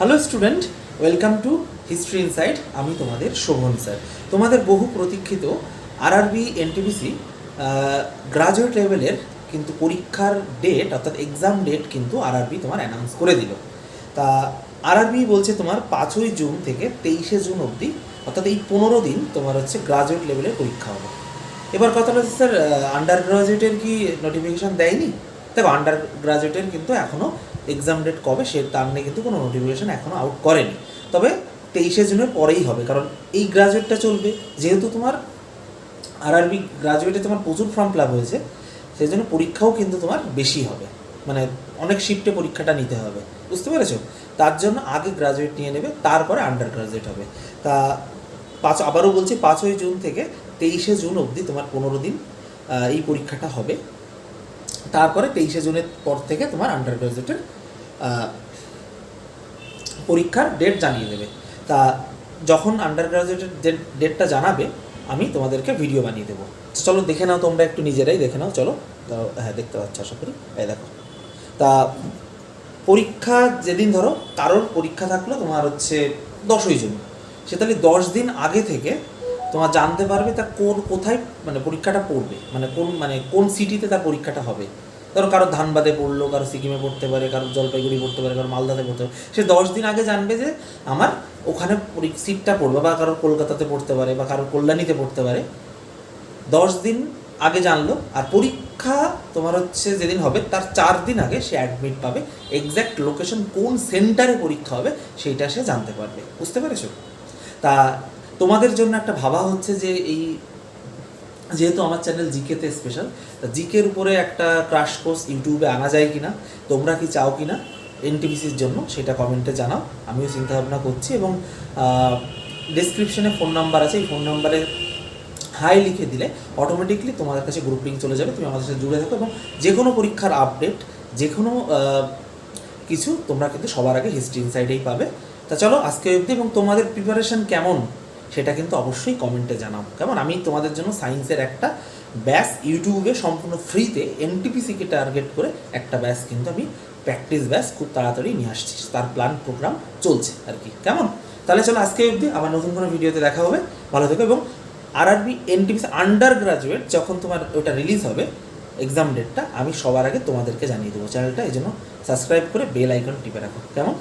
Hello student, welcome to history insight. আমি তোমাদের Sovan sir. তোমাদের বহু প্রতীক্ষিত আরআরবি এনটিপিসি গ্রাজুয়েট লেভেলের কিন্তু পরীক্ষার ডেট অর্থাৎ এক্সাম ডেট কিন্তু আরআরবি তোমার অ্যানাউন্স করে দিল। তা আরআরবি বলছে তোমার 5ই জুন থেকে 23শে জুন অবধি অর্থাৎ এই 15 দিন তোমার হচ্ছে গ্রাজুয়েট লেভেলের পরীক্ষা হবে। এবার কথাটা হচ্ছে স্যার, আন্ডার গ্রাজুয়েটের কি নোটিফিকেশান দেয়নি? দেখো, আন্ডার গ্রাজুয়েটের কিন্তু এখনও এক্সাম ডেট কবে সে তার নিয়ে কিন্তু কোনো নোটিফিকেশান এখনও আউট করেনি। তবে 23শে জুনের পরেই হবে, কারণ এই গ্রাজুয়েটটা চলবে। যেহেতু তোমার আরআরবি গ্রাজুয়েটে তোমার প্রচুর ফর্ম ফিল আপ হয়েছে, সেই জন্য পরীক্ষাও কিন্তু তোমার বেশি হবে, মানে অনেক শিফটে পরীক্ষাটা নিতে হবে, বুঝতে পেরেছো? তার জন্য আগে গ্রাজুয়েট নিয়ে নেবে, তারপরে আন্ডার গ্রাজুয়েট হবে। তা আবারও বলছি, 5ই জুন থেকে 23শে জুন অবধি তোমার 15 দিন এই পরীক্ষাটা হবে। তারপরে 23শে জুনের পর থেকে তোমার আন্ডার গ্রাজুয়েটের পরীক্ষার ডেট জানিয়ে দেবে। তা যখন আন্ডার গ্রাজুয়েটের ডেটটা জানাবে আমি তোমাদেরকে ভিডিও বানিয়ে দেবো। চলো দেখে নাও, তোমরা একটু নিজেরাই দেখে নাও। চলো, হ্যাঁ দেখতে পাচ্ছ আশা করি, এই দেখো। তা পরীক্ষা যেদিন ধরো কারোর পরীক্ষা থাকলো তোমার হচ্ছে 10ই জুন, সে তাহলে 10 দিন আগে থেকে তোমার জানতে পারবে তার কোথায় মানে পরীক্ষাটা পড়বে, মানে কোন সিটিতে তার পরীক্ষাটা হবে। ধরো কারো ধানবাদে পড়লো, কারো সিকিমে পড়তে পারে, কারো জলপাইগুড়ি পড়তে পারে, কারো মালদাতে পড়তে পারে। সে 10 দিন আগে জানবে যে আমার ওখানে সিটটা পড়বে, বা কারোর কলকাতাতে পড়তে পারে, বা কারোর কল্যাণীতে পড়তে পারে। 10 দিন আগে জানলো, আর পরীক্ষা তোমার হচ্ছে যেদিন হবে তার 4 দিন আগে সে অ্যাডমিট পাবে। এক্স্যাক্ট লোকেশন কোন সেন্টারে পরীক্ষা হবে সেইটা সে জানতে পারবে, বুঝতে পেরেছো? তা তোমাদের জন্য একটা ভাবা হচ্ছে যে এই যেহেতু আমার চ্যানেল জিকেতে স্পেশাল, তা জিকের উপরে একটা ক্রাশ কোর্স ইউটিউবে আনা যায় কি না, তোমরা কি চাও কি না এনটিপিসির জন্য, সেটা কমেন্টে জানাও। আমিও চিন্তাভাবনা করছি, এবং ডেসক্রিপশনে ফোন নাম্বার আছে, এই ফোন নাম্বারে হাই লিখে দিলে অটোমেটিকলি তোমাদের কাছে গ্রুপ লিঙ্ক চলে যাবে, তুমি আমাদের সাথে জুড়ে থাকো, এবং যে কোনো পরীক্ষার আপডেট, যে কোনো কিছু তোমরা কিন্তু সবার আগে হিস্ট্রি ইনসাইডেই পাবে। তা চলো আজকে অবধি, এবং তোমাদের প্রিপারেশন কেমন সেটা কিন্তু অবশ্যই কমেন্টে জানাও। কেমন, আমি তোমাদের জন্য সায়েন্সের একটা ব্যাচ ইউটিউবে সম্পূর্ণ ফ্রিতে এনটিপিসিকে টার্গেট করে একটা ব্যাচ কিন্তু আমি প্র্যাকটিস ব্যাচ খুব তাড়াতাড়ি নিয়ে আসছি, তার প্ল্যান প্রোগ্রাম চলছে আর কি। কেমন, তাহলে চলো আজকে অবধি, আবার নতুন কোনো ভিডিওতে দেখা হবে। ভালো থেকো, এবং আরআরবি এনটিপিসি আন্ডার গ্রাজুয়েট যখন তোমার ওটা রিলিজ হবে এক্সাম ডেটটা, আমি সবার আগে তোমাদেরকে জানিয়ে দেবো। চ্যানেলটা এই জন্য সাবস্ক্রাইব করে বেল আইকন টিপে রাখো। কেমন?